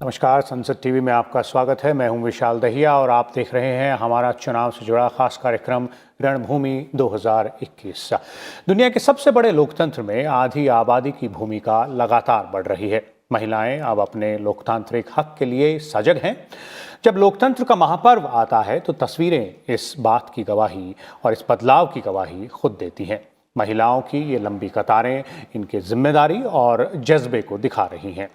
नमस्कार, संसद टीवी में आपका स्वागत है। मैं हूं विशाल दहिया और आप देख रहे हैं हमारा चुनाव से जुड़ा खास कार्यक्रम रणभूमि 2021। दुनिया के सबसे बड़े लोकतंत्र में आधी आबादी की भूमिका लगातार बढ़ रही है। महिलाएं अब अपने लोकतांत्रिक हक के लिए सजग हैं। जब लोकतंत्र का महापर्व आता है तो तस्वीरें इस बात की गवाही और इस बदलाव की गवाही खुद देती हैं। महिलाओं की ये लंबी कतारें इनके जिम्मेदारी और जज्बे को दिखा रही हैं।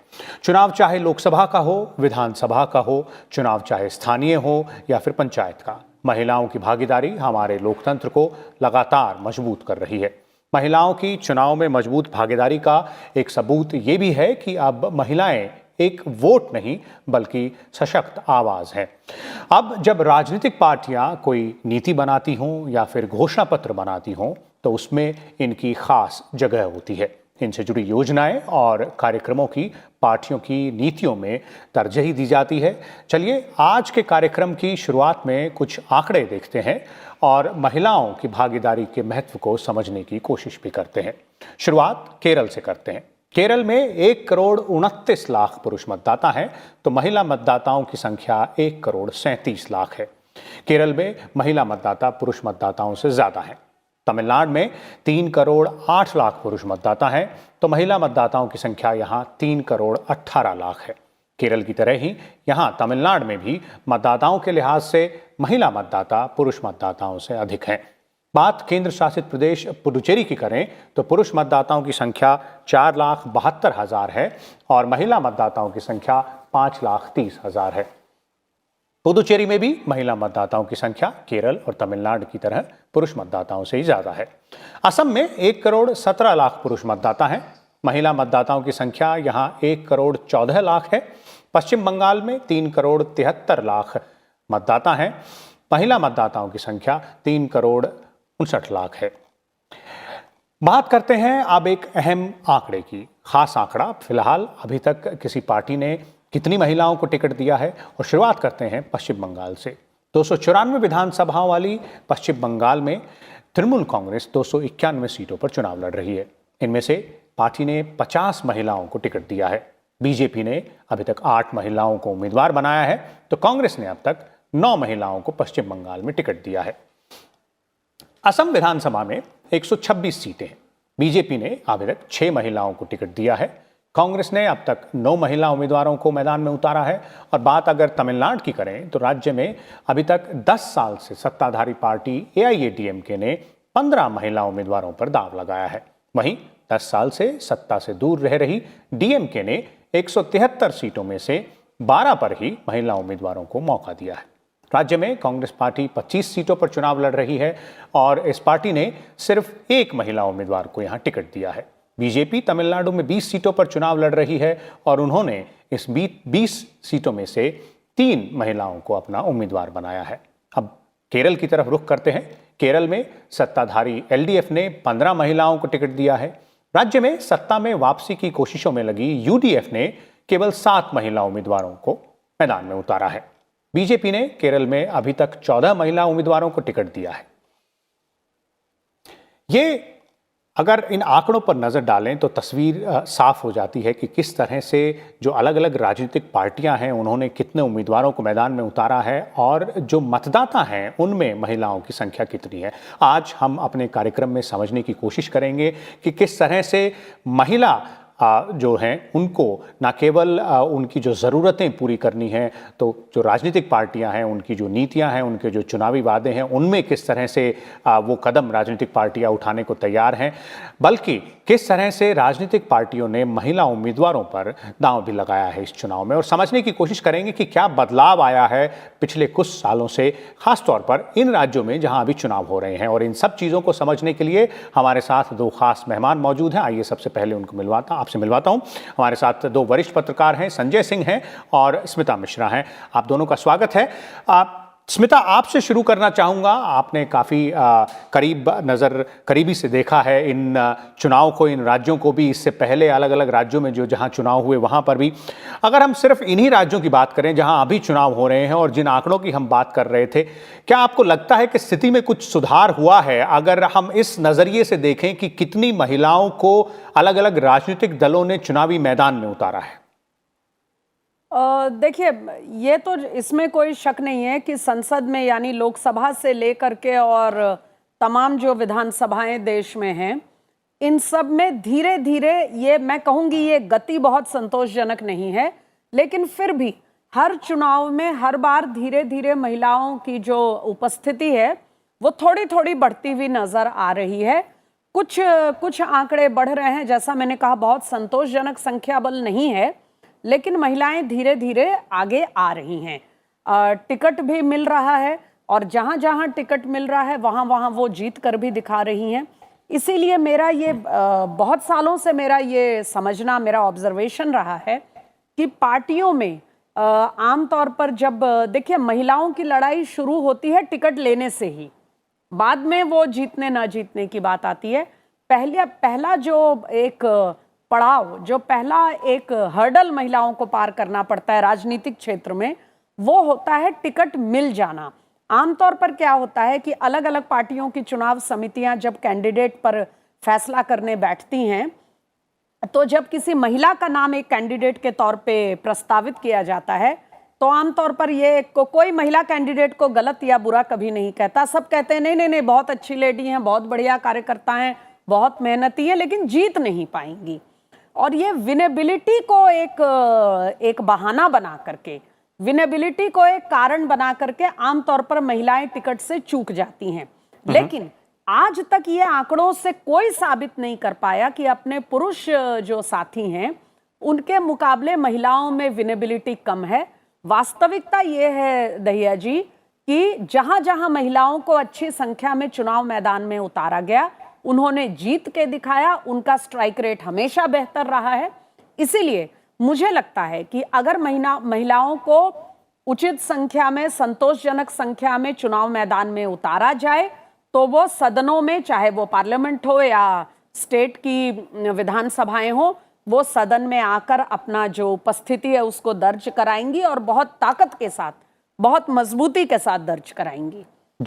चुनाव चाहे लोकसभा का हो, विधानसभा का हो, चुनाव चाहे स्थानीय हो या फिर पंचायत का, महिलाओं की भागीदारी हमारे लोकतंत्र को लगातार मजबूत कर रही है। महिलाओं की चुनाव में मजबूत भागीदारी का एक सबूत ये भी है कि अब महिलाएं एक वोट नहीं बल्कि सशक्त आवाज है। अब जब राजनीतिक पार्टियां कोई नीति बनाती हों या फिर घोषणा पत्र बनाती हों तो उसमें इनकी खास जगह होती है। इनसे जुड़ी योजनाएं और कार्यक्रमों की पार्टियों की नीतियों में तरजीह दी जाती है। चलिए आज के कार्यक्रम की शुरुआत में कुछ आंकड़े देखते हैं और महिलाओं की भागीदारी के महत्व को समझने की कोशिश भी करते हैं। शुरुआत केरल से करते हैं। केरल में 1,29,00,000 पुरुष मतदाता हैं तो महिला मतदाताओं की संख्या 1,37,00,000 है। केरल में महिला मतदाता पुरुष मतदाताओं से ज्यादा हैं। तमिलनाडु में 3,08,00,000 पुरुष मतदाता हैं तो महिला मतदाताओं की संख्या यहाँ 3,18,00,000 है। केरल की तरह ही यहाँ तमिलनाडु में भी मतदाताओं के लिहाज से महिला मतदाता पुरुष मतदाताओं से अधिक हैं। बात केंद्र शासित प्रदेश पुडुचेरी की करें तो पुरुष मतदाताओं की संख्या 4,72,000 है और महिला मतदाताओं की संख्या 5,30,000 है। पुडुचेरी में भी महिला मतदाताओं की संख्या केरल और तमिलनाडु की तरह पुरुष मतदाताओं से ही ज्यादा है। असम में 1,17,00,000 पुरुष मतदाता हैं। महिला मतदाताओं की संख्या यहाँ 1,14,00,000 है। पश्चिम बंगाल में 3,73,00,000 मतदाता हैं। महिला मतदाताओं की संख्या 3,59,00,000 है। बात करते हैं अब एक अहम आंकड़े की। खास आंकड़ा फिलहाल अभी तक किसी पार्टी ने कितनी महिलाओं को टिकट दिया है और शुरुआत करते हैं पश्चिम बंगाल से। 294 विधानसभाओं वाली पश्चिम बंगाल में तृणमूल कांग्रेस 291 सीटों पर चुनाव लड़ रही है। इनमें से पार्टी ने 50 महिलाओं को टिकट दिया है। बीजेपी ने अभी तक 8 महिलाओं को उम्मीदवार बनाया है तो कांग्रेस ने अब तक 9 महिलाओं को पश्चिम बंगाल में टिकट दिया है। असम विधानसभा में 126 सीटें हैं। बीजेपी ने अभी तक 6 महिलाओं को टिकट दिया है। कांग्रेस ने अब तक 9 महिला उम्मीदवारों को मैदान में उतारा है। और बात अगर तमिलनाडु की करें तो राज्य में अभी तक 10 साल से सत्ताधारी पार्टी AIADMK ने 15 महिला उम्मीदवारों पर दांव लगाया है। वहीं 10 साल से सत्ता से दूर रह रही DMK ने 173 सीटों में से 12 पर ही महिला उम्मीदवारों को मौका दिया है। राज्य में कांग्रेस पार्टी 25 सीटों पर चुनाव लड़ रही है और इस पार्टी ने सिर्फ एक महिला उम्मीदवार को यहां टिकट दिया है। बीजेपी तमिलनाडु में 20 सीटों पर चुनाव लड़ रही है और उन्होंने इस 20 सीटों में से 3 महिलाओं को अपना उम्मीदवार बनाया है। अब केरल की तरफ रुख करते हैं। केरल में सत्ताधारी LDF ने 15 महिलाओं को टिकट दिया है। राज्य में सत्ता में वापसी की कोशिशों में लगी UDF ने केवल 7 महिला उम्मीदवारों को मैदान में उतारा है। बीजेपी ने केरल में अभी तक 14 महिला उम्मीदवारों को टिकट दिया है। ये अगर इन आंकड़ों पर नजर डालें तो तस्वीर साफ हो जाती है कि किस तरह से जो अलग अलग राजनीतिक पार्टियां हैं उन्होंने कितने उम्मीदवारों को मैदान में उतारा है और जो मतदाता हैं उनमें महिलाओं की संख्या कितनी है। आज हम अपने कार्यक्रम में समझने की कोशिश करेंगे कि किस तरह से महिला जो हैं उनको न केवल उनकी जो ज़रूरतें पूरी करनी है तो जो राजनीतिक पार्टियां हैं उनकी जो नीतियां हैं उनके जो चुनावी वादे हैं उनमें किस तरह से वो कदम राजनीतिक पार्टियां उठाने को तैयार हैं, बल्कि किस तरह से राजनीतिक पार्टियों ने महिला उम्मीदवारों पर दांव भी लगाया है इस चुनाव में। और समझने की कोशिश करेंगे कि क्या बदलाव आया है पिछले कुछ सालों से, खासतौर पर इन राज्यों में जहां अभी चुनाव हो रहे हैं। और इन सब चीज़ों को समझने के लिए हमारे साथ 2 खास मेहमान मौजूद हैं। आइए सबसे पहले उनको आपसे मिलवाता हूं। हमारे साथ 2 वरिष्ठ पत्रकार हैं, संजय सिंह हैं और स्मिता मिश्रा हैं। आप दोनों का स्वागत है। स्मिता, आपसे शुरू करना चाहूंगा। आपने काफ़ी करीबी से देखा है इन चुनाव को, इन राज्यों को भी, इससे पहले अलग अलग राज्यों में जो जहां चुनाव हुए वहां पर भी। अगर हम सिर्फ इन्हीं राज्यों की बात करें जहां अभी चुनाव हो रहे हैं और जिन आंकड़ों की हम बात कर रहे थे, क्या आपको लगता है कि स्थिति में कुछ सुधार हुआ है? अगर हम इस नज़रिए से देखें कि कितनी महिलाओं को अलग अलग राजनीतिक दलों ने चुनावी मैदान में उतारा है? देखिए, ये तो इसमें कोई शक नहीं है कि संसद में यानी लोकसभा से लेकर के और तमाम जो विधानसभाएं देश में हैं, इन सब में धीरे धीरे ये मैं कहूँगी ये गति बहुत संतोषजनक नहीं है, लेकिन फिर भी हर चुनाव में हर बार धीरे धीरे महिलाओं की जो उपस्थिति है वो थोड़ी थोड़ी बढ़ती हुई नजर आ रही है। कुछ कुछ आंकड़े बढ़ रहे हैं, जैसा मैंने कहा बहुत संतोषजनक संख्या बल नहीं है, लेकिन महिलाएं धीरे धीरे आगे आ रही हैं। टिकट भी मिल रहा है और जहां जहां टिकट मिल रहा है वहां वहां वो जीत कर भी दिखा रही हैं। इसीलिए मेरा ये बहुत सालों से मेरा ये समझना, मेरा ऑब्जर्वेशन रहा है कि पार्टियों में आमतौर पर जब देखिए महिलाओं की लड़ाई शुरू होती है टिकट लेने से ही, बाद में वो जीतने ना जीतने की बात आती है। पहला जो एक पड़ाव, जो पहला एक हर्डल महिलाओं को पार करना पड़ता है राजनीतिक क्षेत्र में, वो होता है टिकट मिल जाना। आमतौर पर क्या होता है कि अलग अलग पार्टियों की चुनाव समितियां जब कैंडिडेट पर फैसला करने बैठती हैं, तो जब किसी महिला का नाम एक कैंडिडेट के तौर पे प्रस्तावित किया जाता है, तो आमतौर पर ये कोई महिला कैंडिडेट को गलत या बुरा कभी नहीं कहता। सब कहते हैं नहीं नहीं नहीं, बहुत अच्छी लेडी हैं, बहुत बढ़िया कार्यकर्ता हैं, बहुत मेहनती है, लेकिन जीत नहीं पाएंगी। और ये विनेबिलिटी को एक बहाना बना करके, विनेबिलिटी को एक कारण बना करके आमतौर पर महिलाएं टिकट से चूक जाती हैं। लेकिन आज तक ये आंकड़ों से कोई साबित नहीं कर पाया कि अपने पुरुष जो साथी हैं उनके मुकाबले महिलाओं में विनेबिलिटी कम है। वास्तविकता ये है दहिया जी कि जहां जहां महिलाओं को अच्छी संख्या में चुनाव मैदान में उतारा गया, उन्होंने जीत के दिखाया, उनका स्ट्राइक रेट हमेशा बेहतर रहा है। इसीलिए मुझे लगता है कि अगर महिलाओं को उचित संख्या में, संतोषजनक संख्या में चुनाव मैदान में उतारा जाए, तो वो सदनों में, चाहे वो पार्लियामेंट हो या स्टेट की विधानसभाएं हो, वो सदन में आकर अपना जो उपस्थिति है उसको दर्ज कराएंगी और बहुत ताकत के साथ, बहुत मजबूती के साथ दर्ज कराएंगी।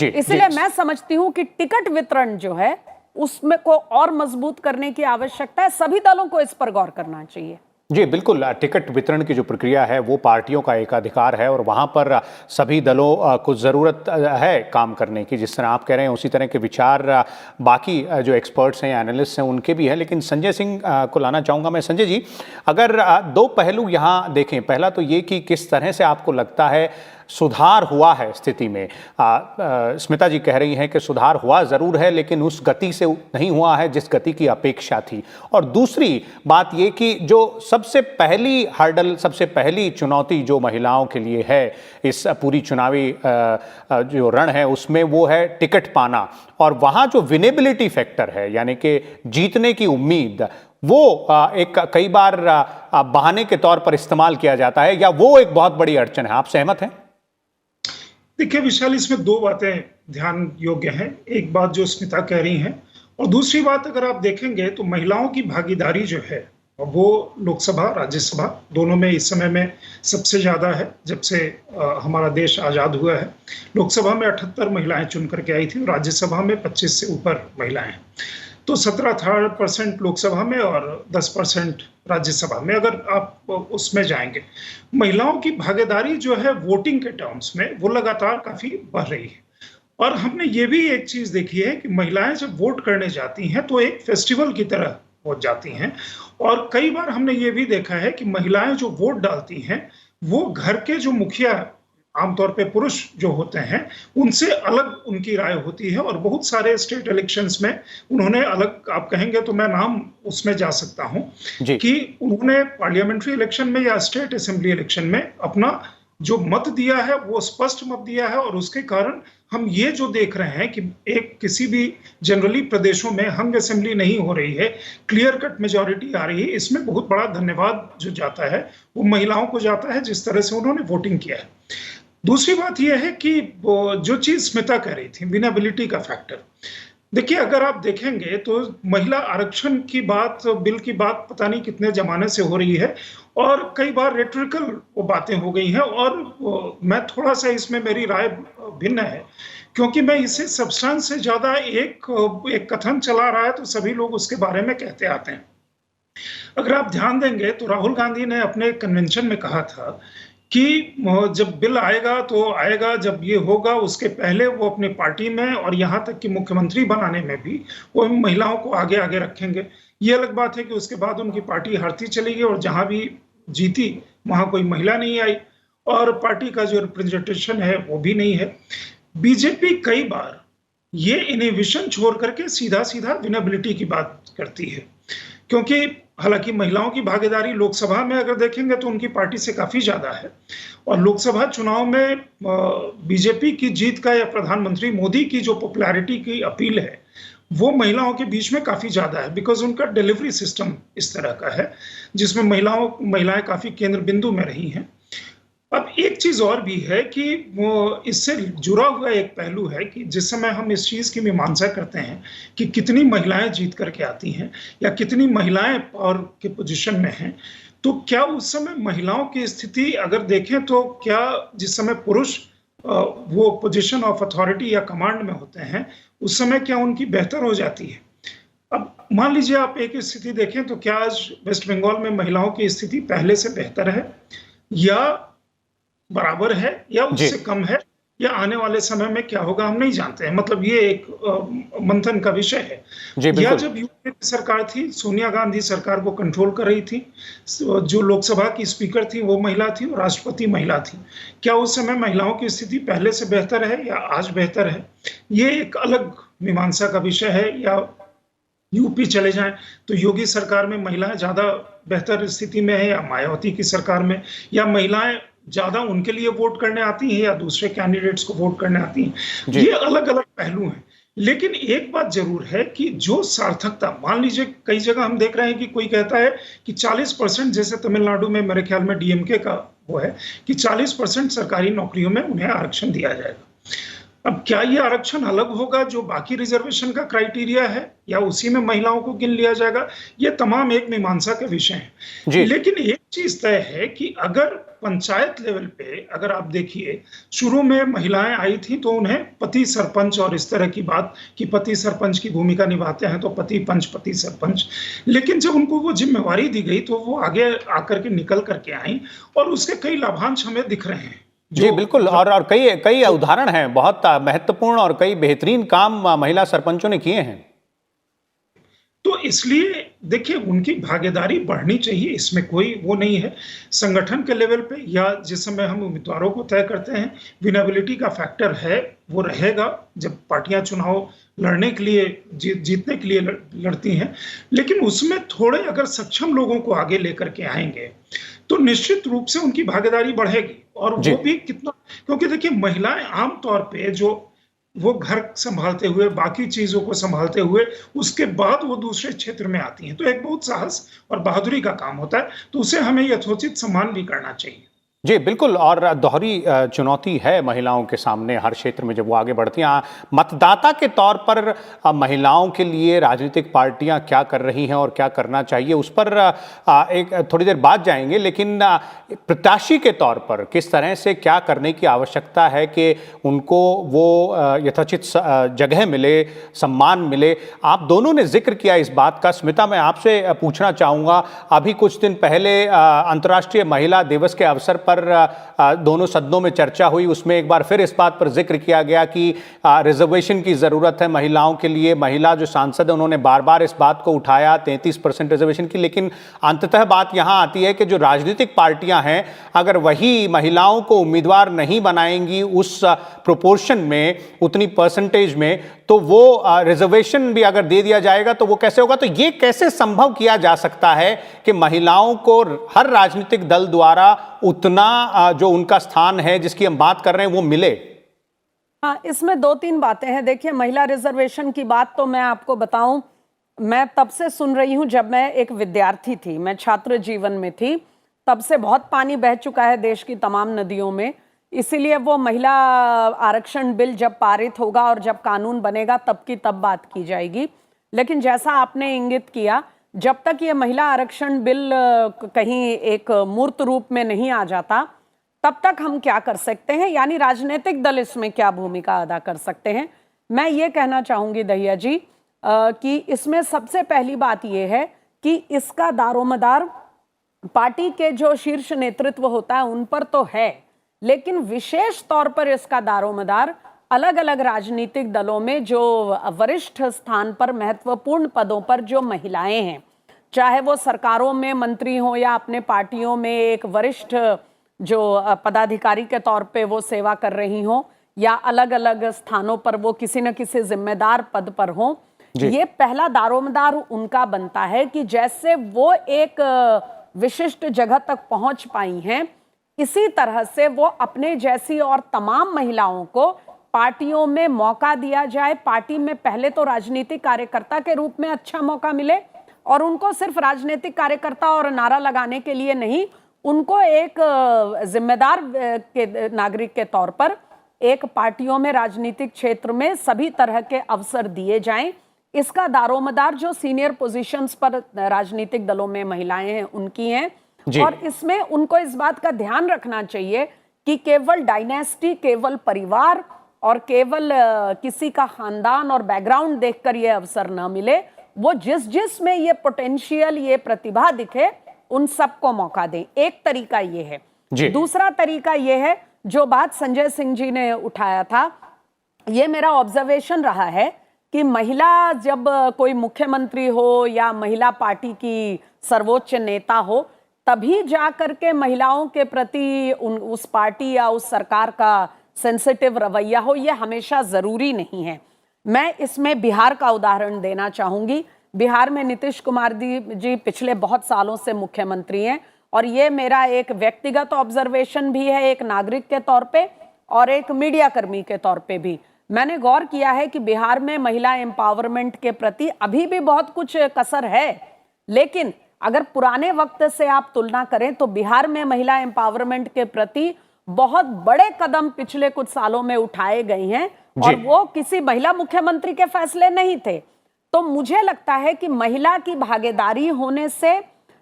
इसलिए मैं समझती हूं कि टिकट वितरण जो है उसमें को और मजबूत करने की आवश्यकता है। सभी दलों को इस पर गौर करना चाहिए। जी बिल्कुल, टिकट वितरण की जो प्रक्रिया है वो पार्टियों का एक अधिकार है और वहाँ पर सभी दलों को ज़रूरत है काम करने की। जिस तरह आप कह रहे हैं उसी तरह के विचार बाकी जो एक्सपर्ट्स हैं, एनालिस्ट हैं, उनके भी हैं। लेकिन संजय सिंह को लाना चाहूँगा मैं। संजय जी, अगर दो पहलू यहाँ देखें, पहला तो ये कि किस तरह से आपको लगता है सुधार हुआ है स्थिति में। स्मिता जी कह रही हैं कि सुधार हुआ ज़रूर है, लेकिन उस गति से नहीं हुआ है जिस गति की अपेक्षा थी। और दूसरी बात ये कि जो सबसे पहली हर्डल, सबसे पहली चुनौती जो महिलाओं के लिए है इस पूरी चुनावी जो रण है उसमें, वो है टिकट पाना। और वहाँ जो विनेबिलिटी फैक्टर है, यानी कि जीतने की उम्मीद, वो एक कई बार बहाने के तौर पर इस्तेमाल किया जाता है, या वो एक बहुत बड़ी अड़चन है। आप सहमत हैं? देखिए विशाल, इसमें दो बातें ध्यान योग्य हैं। एक बात जो स्मिता कह रही हैं, और दूसरी बात अगर आप देखेंगे तो महिलाओं की भागीदारी जो है वो लोकसभा, राज्यसभा दोनों में इस समय में सबसे ज्यादा है। जब से हमारा देश आजाद हुआ है, लोकसभा में 78 महिलाएं चुन करके आई थी, राज्यसभा में 25 से ऊपर महिलाएं। तो 17% लोकसभा में और 10% राज्यसभा में। अगर आप उसमें जाएंगे, महिलाओं की भागीदारी जो है वोटिंग के टर्म्स में वो लगातार काफी बढ़ रही है। और हमने ये भी एक चीज देखी है कि महिलाएं जब वोट करने जाती हैं तो एक फेस्टिवल की तरह हो जाती हैं। और कई बार हमने ये भी देखा है कि महिलाएं जो वोट डालती हैं वो घर के जो मुखिया, आमतौर पे पुरुष जो होते हैं, उनसे अलग उनकी राय होती है। और बहुत सारे स्टेट इलेक्शंस में उन्होंने अलग, आप कहेंगे तो मैं नाम उसमें जा सकता हूं कि उन्होंने पार्लियामेंट्री इलेक्शन में या स्टेट असेंबली इलेक्शन में अपना जो मत दिया है वो स्पष्ट मत दिया है। और उसके कारण हम ये जो देख रहे हैं कि एक किसी भी जनरली प्रदेशों में हंग असेंबली नहीं हो रही है, क्लियर कट मेजॉरिटी आ रही है, इसमें बहुत बड़ा धन्यवाद जो जाता है वो महिलाओं को जाता है, जिस तरह से उन्होंने वोटिंग किया है। दूसरी बात यह है कि जो चीज स्मिता कह रही थी, विनेबिलिटी का फैक्टर। देखिए अगर आप देखेंगे तो महिला आरक्षण की बात, बिल की बात पता नहीं कितने जमाने से हो रही है और कई बार रेटोरिकल वो बातें हो गई हैं। और मैं थोड़ा सा इसमें, मेरी राय भिन्न है, क्योंकि मैं इसे सब्सटेंस से ज्यादा एक कथन चला रहा है तो सभी लोग उसके बारे में कहते आते हैं। अगर आप ध्यान देंगे तो राहुल गांधी ने अपने कन्वेंशन में कहा था कि जब बिल आएगा तो आएगा, जब ये होगा उसके पहले वो अपने पार्टी में और यहाँ तक कि मुख्यमंत्री बनाने में भी वो महिलाओं को आगे आगे रखेंगे। ये अलग बात है कि उसके बाद उनकी पार्टी हारती चली गई और जहां भी जीती वहां कोई महिला नहीं आई और पार्टी का जो रिप्रेजेंटेशन है वो भी नहीं है। बीजेपी कई बार ये इनहिबिशन छोड़ करके सीधा सीधा विनेबिलिटी की बात करती है, क्योंकि हालांकि महिलाओं की भागीदारी लोकसभा में अगर देखेंगे तो उनकी पार्टी से काफी ज्यादा है और लोकसभा चुनाव में बीजेपी की जीत का या प्रधानमंत्री मोदी की जो पॉपुलैरिटी की अपील है वो महिलाओं के बीच में काफी ज्यादा है, बिकॉज उनका डिलीवरी सिस्टम इस तरह का है जिसमें महिलाएं काफी केंद्र बिंदु में रही हैं। अब एक चीज और भी है कि वो इससे जुड़ा हुआ एक पहलू है कि जिस समय हम इस चीज की मीमांसा करते हैं कि कितनी महिलाएं जीत करके आती हैं या कितनी महिलाएं पावर के पोजीशन में हैं, तो क्या उस समय महिलाओं की स्थिति अगर देखें तो क्या जिस समय पुरुष वो पोजीशन ऑफ अथॉरिटी या कमांड में होते हैं उस समय क्या उनकी बेहतर हो जाती है? अब मान लीजिए आप एक स्थिति देखें तो क्या आज वेस्ट बंगाल में महिलाओं की स्थिति पहले से बेहतर है या बराबर है या उससे कम है या आने वाले समय में क्या होगा हम नहीं जानते हैं। मतलब ये एक मंथन का विषय है। या जब यूपीए की सरकार थी, सोनिया गांधी सरकार को कंट्रोल कर रही थी, जो लोकसभा की स्पीकर थी वो महिला थी और राष्ट्रपति महिला थी, क्या उस समय महिलाओं की स्थिति पहले से बेहतर है या आज बेहतर है? ये एक अलग मीमांसा का विषय है। या यूपी चले जाएं तो योगी सरकार में महिलाएं ज्यादा बेहतर स्थिति में है या मायावती की सरकार में, या महिलाएं ज्यादा उनके लिए वोट करने आती हैं या दूसरे कैंडिडेट्स को वोट करने आती हैं। ये अलग अलग पहलू हैं। लेकिन एक बात जरूर है कि जो सार्थकता, मान लीजिए कई जगह हम देख रहे हैं कि कोई कहता है कि 40%, जैसे तमिलनाडु में मेरे ख्याल में डीएमके का वो है कि 40% सरकारी नौकरियों में उन्हें आरक्षण दिया जाएगा। अब क्या ये आरक्षण अलग होगा जो बाकी रिजर्वेशन का क्राइटेरिया है या उसी में महिलाओं को गिन लिया जाएगा? ये तमाम एक मीमांसा के विषय हैं। लेकिन एक चीज तय है कि अगर पंचायत लेवल पे अगर आप देखिए शुरू में महिलाएं आई थी तो उन्हें पति सरपंच और इस तरह की बात कि पति सरपंच की भूमिका निभाते हैं तो पति पंच पति सरपंच, लेकिन जब उनको वो जिम्मेवारी दी गई तो वो आगे आकर के निकल करके आई और उसके कई लाभांश हमें दिख रहे हैं। जी बिल्कुल, और कई उदाहरण हैं, बहुत महत्वपूर्ण और कई बेहतरीन काम महिला सरपंचों ने किए हैं। तो इसलिए देखिए उनकी भागीदारी बढ़नी चाहिए, इसमें कोई वो नहीं है। संगठन के लेवल पे या जिस समय हम उम्मीदवारों को तय करते हैं विनेबिलिटी का फैक्टर है, वो रहेगा जब पार्टियां चुनाव लड़ने के लिए जीतने के लिए लड़ती हैं। लेकिन उसमें थोड़े अगर सक्षम लोगों को आगे लेकर के आएंगे तो निश्चित रूप से उनकी भागीदारी बढ़ेगी। और वो भी कितना, क्योंकि देखिए महिलाएं आमतौर पे जो वो घर संभालते हुए बाकी चीजों को संभालते हुए उसके बाद वो दूसरे क्षेत्र में आती हैं, तो एक बहुत साहस और बहादुरी का काम होता है, तो उसे हमें यथोचित सम्मान भी करना चाहिए। जी बिल्कुल, और दोहरी चुनौती है महिलाओं के सामने हर क्षेत्र में जब वो आगे बढ़ती हैं। मतदाता के तौर पर महिलाओं के लिए राजनीतिक पार्टियां क्या कर रही हैं और क्या करना चाहिए उस पर एक थोड़ी देर बाद जाएंगे, लेकिन प्रत्याशी के तौर पर किस तरह से क्या करने की आवश्यकता है कि उनको वो यथोचित जगह मिले, सम्मान मिले। आप दोनों ने जिक्र किया इस बात का। स्मिता, मैं आपसे पूछना चाहूँगा, अभी कुछ दिन पहले अंतर्राष्ट्रीय महिला दिवस के अवसर पर दोनों सदनों में चर्चा हुई, उसमें एक बार फिर इस बात पर जिक्र किया गया कि रिजर्वेशन की जरूरत है महिलाओं के लिए। महिला जो सांसद है उन्होंने बार बार इस बात को उठाया 33% रिजर्वेशन की, लेकिन अंततः बात यहां आती है कि जो राजनीतिक पार्टियां हैं अगर वही महिलाओं को उम्मीदवार नहीं बनाएंगी उस प्रोपोर्शन में, उतनी परसेंटेज में, तो वो रिजर्वेशन भी अगर दे दिया जाएगा तो वो कैसे होगा? तो ये कैसे संभव किया जा सकता है कि महिलाओं को हर राजनीतिक दल द्वारा उतना जो उनका स्थान है जिसकी हम बात कर रहे हैं वो मिले? हाँ, इसमें दो तीन बातें हैं। देखिए, महिला रिजर्वेशन की बात तो मैं आपको बताऊं, मैं तब से सुन रही हूं जब मैं एक विद्यार्थी थी, मैं छात्र जीवन में थी, तब से बहुत पानी बह चुका है देश की तमाम नदियों में। इसीलिए वो महिला आरक्षण बिल जब पारित होगा और जब कानून बनेगा तब की तब बात की जाएगी। लेकिन जैसा आपने इंगित किया, जब तक ये महिला आरक्षण बिल कहीं एक मूर्त रूप में नहीं आ जाता तब तक हम क्या कर सकते हैं, यानी राजनीतिक दल इसमें क्या भूमिका अदा कर सकते हैं। मैं ये कहना चाहूंगी दहिया जी कि इसमें सबसे पहली बात यह है कि इसका दारोमदार पार्टी के जो शीर्ष नेतृत्व होता है उन पर तो है, लेकिन विशेष तौर पर इसका दारोमदार अलग अलग राजनीतिक दलों में जो वरिष्ठ स्थान पर महत्वपूर्ण पदों पर जो महिलाएं हैं, चाहे वो सरकारों में मंत्री हो या अपने पार्टियों में एक वरिष्ठ जो पदाधिकारी के तौर पे वो सेवा कर रही हो, या अलग अलग स्थानों पर वो किसी न किसी जिम्मेदार पद पर हो, ये पहला दारोमदार उनका बनता है कि जैसे वो एक विशिष्ट जगह तक पहुंच पाई हैं, इसी तरह से वो अपने जैसी और तमाम महिलाओं को पार्टियों में मौका दिया जाए। पार्टी में पहले तो राजनीतिक कार्यकर्ता के रूप में अच्छा मौका मिले, और उनको सिर्फ राजनीतिक कार्यकर्ता और नारा लगाने के लिए नहीं, उनको एक जिम्मेदार के नागरिक के तौर पर एक पार्टियों में राजनीतिक क्षेत्र में सभी तरह के अवसर दिए जाएं। इसका दारोमदार जो सीनियर पोजीशंस पर राजनीतिक दलों में महिलाएं हैं उनकी हैं, और इसमें उनको इस बात का ध्यान रखना चाहिए कि केवल डायनेस्टी, केवल परिवार और केवल किसी का खानदान और बैकग्राउंड देखकर ये अवसर न मिले, वो जिस में ये पोटेंशियल, ये प्रतिभा दिखे, उन सबको मौका दें। एक तरीका ये है। दूसरा तरीका ये है, जो बात संजय सिंह जी ने उठाया था, ये मेरा ऑब्जर्वेशन रहा है कि महिला जब कोई मुख्यमंत्री हो या महिला पार्टी की सर्वोच्च नेता हो, तभी जाकर के महिलाओं के प्रति उस पार्टी या उस सरकार का सेंसिटिव रवैया हो, यह हमेशा जरूरी नहीं है। मैं इसमें बिहार का उदाहरण देना चाहूंगी। बिहार में नीतीश कुमार जी पिछले बहुत सालों से मुख्यमंत्री हैं, और ये मेरा एक व्यक्तिगत ऑब्जर्वेशन भी है, एक नागरिक के तौर पे और एक मीडिया कर्मी के तौर पे भी। मैंने गौर किया है कि बिहार में महिला एम्पावरमेंट के प्रति अभी भी बहुत कुछ कसर है, लेकिन अगर पुराने वक्त से आप तुलना करें तो बिहार में महिला एम्पावरमेंट के प्रति बहुत बड़े कदम पिछले कुछ सालों में उठाए गए हैं, और वो किसी महिला मुख्यमंत्री के फैसले नहीं थे। तो मुझे लगता है कि महिला की भागीदारी होने से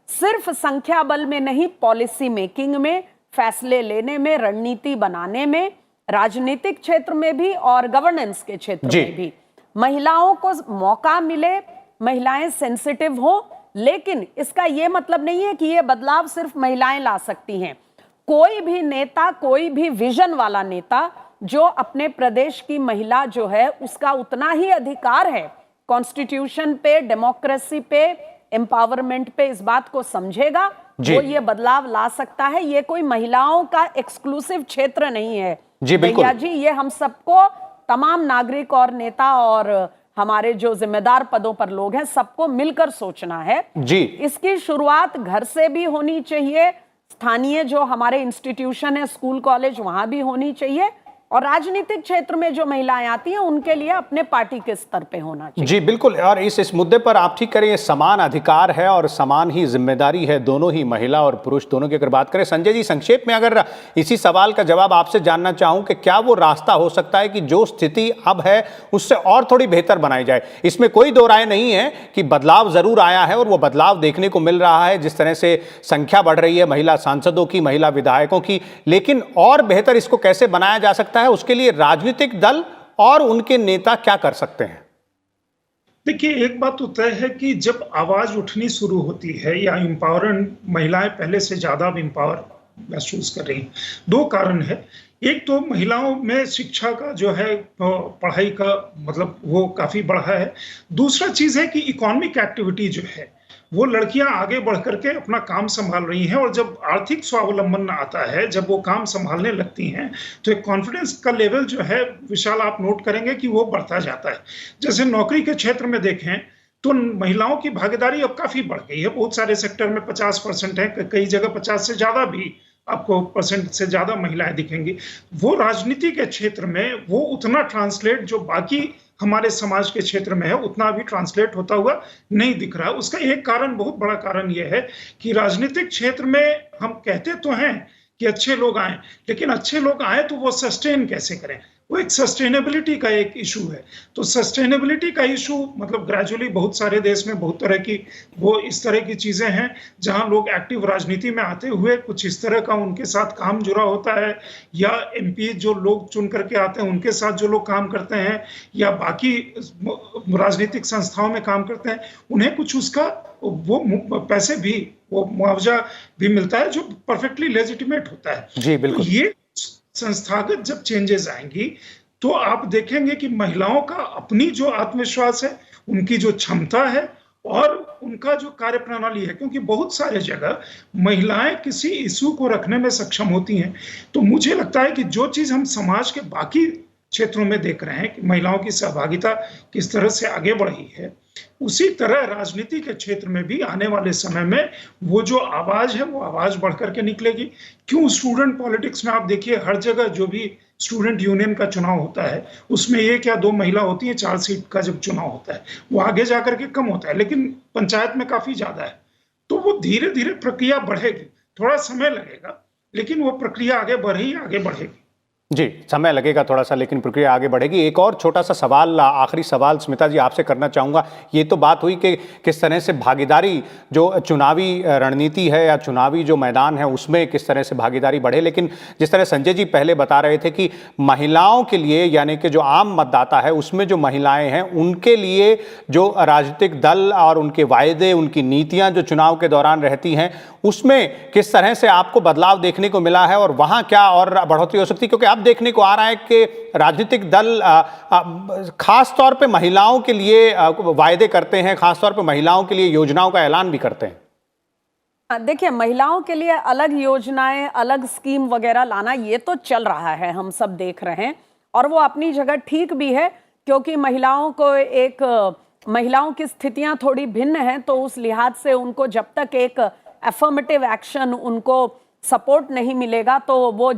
सिर्फ संख्या बल में नहीं, पॉलिसी मेकिंग में, फैसले लेने में, रणनीति बनाने में, राजनीतिक क्षेत्र में भी और गवर्नेंस के क्षेत्र में भी महिलाओं को मौका मिले, महिलाएं सेंसिटिव हो। लेकिन इसका यह मतलब नहीं है कि यह बदलाव सिर्फ महिलाएं ला सकती हैं। कोई भी नेता, कोई भी विजन वाला नेता जो अपने प्रदेश की महिला जो है उसका उतना ही अधिकार है, कॉन्स्टिट्यूशन पे, डेमोक्रेसी पे, एम्पावरमेंट पे, इस बात को समझेगा, वो ये बदलाव ला सकता है। ये कोई महिलाओं का एक्सक्लूसिव क्षेत्र नहीं है भैया जी, ये हम सबको, तमाम नागरिक और नेता और हमारे जो जिम्मेदार पदों पर लोग हैं, सबको मिलकर सोचना है जी। इसकी शुरुआत घर से भी होनी चाहिए, स्थानीय जो हमारे इंस्टीट्यूशन है, स्कूल कॉलेज, वहां भी होनी चाहिए, और राजनीतिक क्षेत्र में जो महिलाएं आती हैं उनके लिए अपने पार्टी के स्तर पे होना चाहिए। जी बिल्कुल, और इस मुद्दे पर आप ठीक करें, ये समान अधिकार है और समान ही जिम्मेदारी है, दोनों ही, महिला और पुरुष दोनों की। अगर बात करें संजय जी, संक्षेप में अगर इसी सवाल का जवाब आपसे जानना चाहूं कि क्या वो रास्ता हो सकता है कि जो स्थिति अब है उससे और थोड़ी बेहतर बनाई जाए? इसमें कोई दो राय नहीं है कि बदलाव जरूर आया है और वो बदलाव देखने को मिल रहा है, जिस तरह से संख्या बढ़ रही है महिला सांसदों की, महिला विधायकों की, लेकिन और बेहतर इसको कैसे बनाया जा सकता है, उसके लिए राजनीतिक दल और उनके नेता क्या कर सकते हैं? देखिए, एक बात तो तय है कि जब आवाज उठनी शुरू होती है या एम्पावरमेंट, महिलाएं पहले से ज्यादा एम्पावर महसूस कर रही हैं। दो कारण है। एक तो महिलाओं में शिक्षा का जो है, पढ़ाई का मतलब वो काफी बढ़ा है। दूसरा चीज है कि इकोनॉमिक एक्टिविटी जो है वो लड़कियां आगे बढ़ करके अपना काम संभाल रही हैं, और जब आर्थिक स्वावलंबन आता है, जब वो काम संभालने लगती हैं, तो एक कॉन्फिडेंस का लेवल जो है विशाल, आप नोट करेंगे कि वो बढ़ता जाता है। जैसे नौकरी के क्षेत्र में देखें तो महिलाओं की भागीदारी अब काफी बढ़ गई है। बहुत सारे सेक्टर में 50% है, कई जगह 50 से ज्यादा भी आपको परसेंट से ज्यादा महिलाएं दिखेंगी। वो राजनीति के क्षेत्र में वो उतना ट्रांसलेट जो बाकी हमारे समाज के क्षेत्र में है उतना भी ट्रांसलेट होता हुआ नहीं दिख रहा। उसका एक कारण, बहुत बड़ा कारण यह है कि राजनीतिक क्षेत्र में हम कहते तो हैं कि अच्छे लोग आए, लेकिन अच्छे लोग आए तो वो सस्टेन कैसे करें, वो एक सस्टेनेबिलिटी का एक इशू है। तो सस्टेनेबिलिटी का इशू मतलब ग्रेजुअली बहुत सारे देश में बहुत तरह की वो इस तरह की चीजें हैं जहां लोग एक्टिव राजनीति में आते हुए कुछ इस तरह का उनके साथ काम जुड़ा होता है, या एमपी जो लोग चुन करके आते हैं उनके साथ जो लोग काम करते हैं, या बाकी राजनीतिक संस्थाओं में काम करते हैं, उन्हें कुछ उसका वो पैसे भी, वो मुआवजा भी मिलता है जो परफेक्टली लेजिटिमेट होता है। जी बिल्कुल। तो ये संस्थागत जब चेंजेस आएंगी तो आप देखेंगे कि महिलाओं का अपनी जो आत्मविश्वास है, उनकी जो क्षमता है और उनका जो कार्य प्रणाली है, क्योंकि बहुत सारे जगह महिलाएं किसी इशू को रखने में सक्षम होती हैं। तो मुझे लगता है कि जो चीज हम समाज के बाकी क्षेत्रों में देख रहे हैं कि महिलाओं की सहभागिता किस तरह से आगे बढ़ी है, उसी तरह राजनीति के क्षेत्र में भी आने वाले समय में वो जो आवाज है वो आवाज बढ़ करके निकलेगी। क्यों स्टूडेंट पॉलिटिक्स में आप देखिए हर जगह जो भी स्टूडेंट यूनियन का चुनाव होता है उसमें एक या दो महिला होती है, 4 सीट का जब चुनाव होता है वो आगे जाकर के कम होता है, लेकिन पंचायत में काफी ज्यादा है। तो वो धीरे धीरे प्रक्रिया बढ़ेगी, थोड़ा समय लगेगा लेकिन वो प्रक्रिया आगे बढ़ेगी। जी, समय लगेगा थोड़ा सा लेकिन प्रक्रिया आगे बढ़ेगी। एक और छोटा सा सवाल, आखिरी सवाल स्मिता जी आपसे करना चाहूँगा। ये तो बात हुई कि किस तरह से भागीदारी, जो चुनावी रणनीति है या चुनावी जो मैदान है उसमें किस तरह से भागीदारी बढ़े, लेकिन जिस तरह संजय जी पहले बता रहे थे कि महिलाओं के लिए, यानी कि जो आम मतदाता है उसमें जो महिलाएं हैं उनके लिए जो राजनीतिक दल और उनके वायदे, उनकी नीतियाँ जो चुनाव के दौरान रहती हैं उसमें किस तरह से आपको बदलाव देखने को मिला है और वहाँ क्या और बढ़ोतरी हो सकती है? क्योंकि अब देखने को आ रहा है कि राजनीतिक दल खास तौर पे महिलाओं के लिए वायदे करते हैं, खास तौर पे महिलाओं के लिए योजनाओं का ऐलान भी करते हैं। देखिए, महिलाओं के लिए अलग योजनाएं, अलग स्कीम वगैरह लाना ये तो चल रहा है, हम सब देख रहे हैं और वो अपनी जगह ठीक भी है, क्योंकि महिलाओं की स्थितियां थोड़ी भिन्न हैं, तो उस लिहाज से उनको जब तक एक अफर्मेटिव एक्शन, उनको सपोर्ट नहीं मिलेगा तो वो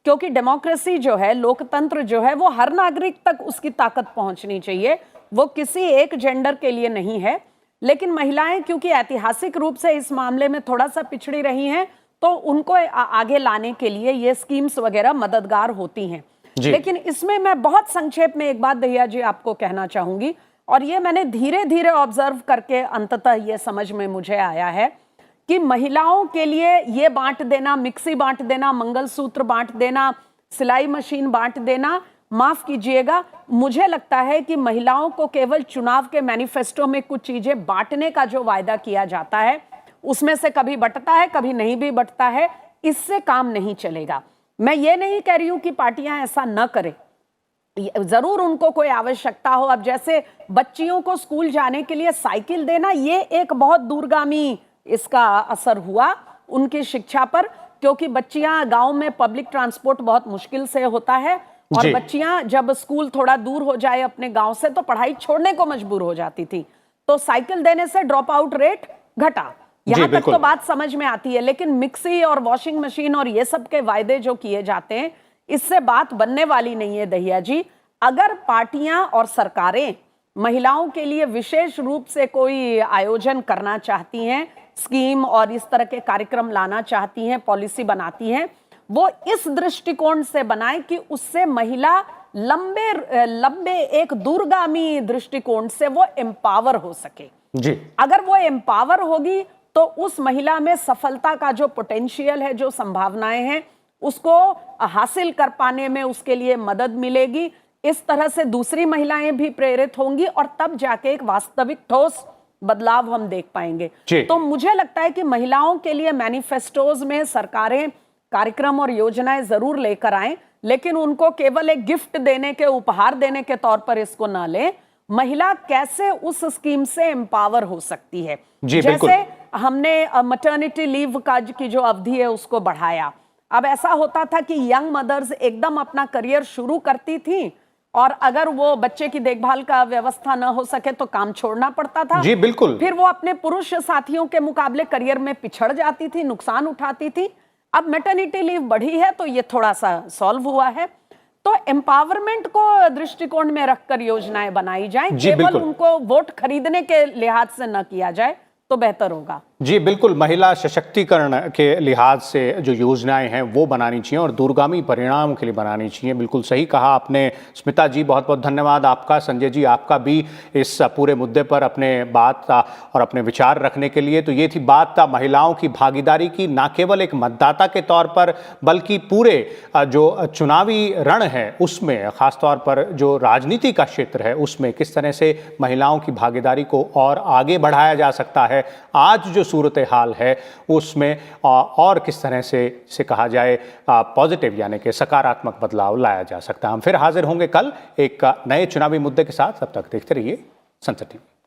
क्योंकि डेमोक्रेसी जो है, लोकतंत्र जो है, वो हर नागरिक तक उसकी ताकत पहुंचनी चाहिए, वो किसी एक जेंडर के लिए नहीं है। लेकिन महिलाएं क्योंकि ऐतिहासिक रूप से इस मामले में थोड़ा सा पिछड़ी रही हैं, तो उनको आगे लाने के लिए ये स्कीम्स वगैरह मददगार होती हैं। लेकिन इसमें मैं बहुत संक्षेप में एक बात दहिया जी आपको कहना चाहूंगी, और ये मैंने धीरे धीरे ऑब्जर्व करके अंततः ये समझ में मुझे आया है कि महिलाओं के लिए ये बांट देना, मिक्सी बांट देना, मंगलसूत्र बांट देना, सिलाई मशीन बांट देना, माफ कीजिएगा, मुझे लगता है कि महिलाओं को केवल चुनाव के मैनिफेस्टो में कुछ चीजें बांटने का जो वायदा किया जाता है उसमें से कभी बंटता है, कभी नहीं भी बंटता है, इससे काम नहीं चलेगा। मैं ये नहीं कह रही हूं कि पार्टियां ऐसा न करें, जरूर उनको कोई आवश्यकता हो। अब जैसे बच्चियों को स्कूल जाने के लिए साइकिल देना, ये एक बहुत दूरगामी इसका असर हुआ उनकी शिक्षा पर, क्योंकि बच्चियां गांव में पब्लिक ट्रांसपोर्ट बहुत मुश्किल से होता है और बच्चियां जब स्कूल थोड़ा दूर हो जाए अपने गांव से तो पढ़ाई छोड़ने को मजबूर हो जाती थी, तो साइकिल देने से ड्रॉप आउट रेट घटा। यहां तक तो बात समझ में आती है, लेकिन मिक्सी और वॉशिंग मशीन और ये सब के वायदे जो किए जाते हैं, इससे बात बनने वाली नहीं है दहिया जी। अगर पार्टियां और सरकारें महिलाओं के लिए विशेष रूप से कोई आयोजन करना चाहती हैं, स्कीम और इस तरह के कार्यक्रम लाना चाहती हैं, पॉलिसी बनाती हैं, वो इस दृष्टिकोण से बनाए कि उससे महिला लंबे एक दूरगामी दृष्टिकोण से वो एम्पावर हो सके जी। अगर वो एम्पावर होगी तो उस महिला में सफलता का जो पोटेंशियल है, जो संभावनाएं हैं, उसको हासिल कर पाने में उसके लिए मदद मिलेगी। इस तरह से दूसरी महिलाएं भी प्रेरित होंगी और तब जाके एक वास्तविक ठोस बदलाव हम देख पाएंगे। तो मुझे लगता है कि महिलाओं के लिए मैनिफेस्टोज में सरकारें कार्यक्रम और योजनाएं जरूर लेकर आएं, लेकिन उनको केवल एक गिफ्ट देने के, उपहार देने के तौर पर इसको ना लें। महिला कैसे उस स्कीम से एम्पावर हो सकती है, जैसे हमने मैटरनिटी लीव का की जो अवधि है उसको बढ़ाया। अब ऐसा होता था कि यंग मदर्स एकदम अपना करियर शुरू करती थी और अगर वो बच्चे की देखभाल का व्यवस्था न हो सके तो काम छोड़ना पड़ता था जी। बिल्कुल। फिर वो अपने पुरुष साथियों के मुकाबले करियर में पिछड़ जाती थी, नुकसान उठाती थी। अब मैटरनिटी लीव बढ़ी है तो ये थोड़ा सा सॉल्व हुआ है। तो एम्पावरमेंट को दृष्टिकोण में रखकर योजनाएं बनाई जाएं, केवल उनको वोट खरीदने के लिहाज से न किया जाए, तो बेहतर होगा। जी बिल्कुल, महिला सशक्तिकरण के लिहाज से जो योजनाएं हैं वो बनानी चाहिए और दूरगामी परिणाम के लिए बनानी चाहिए। बिल्कुल सही कहा आपने स्मिता जी, बहुत बहुत धन्यवाद आपका। संजय जी, आपका भी इस पूरे मुद्दे पर अपने बात और अपने विचार रखने के लिए। तो ये थी बात महिलाओं की भागीदारी की, ना केवल एक मतदाता के तौर पर बल्कि पूरे जो चुनावी रण है उसमें, खासतौर पर जो राजनीति का क्षेत्र है उसमें किस तरह से महिलाओं की भागीदारी को और आगे बढ़ाया जा सकता है। आज जो सूरत हाल है उसमें और किस तरह से कहा जाए पॉजिटिव यानी कि सकारात्मक बदलाव लाया जा सकता है। हम फिर हाजिर होंगे कल एक नए चुनावी मुद्दे के साथ। तब तक देखते रहिए संसद टीवी।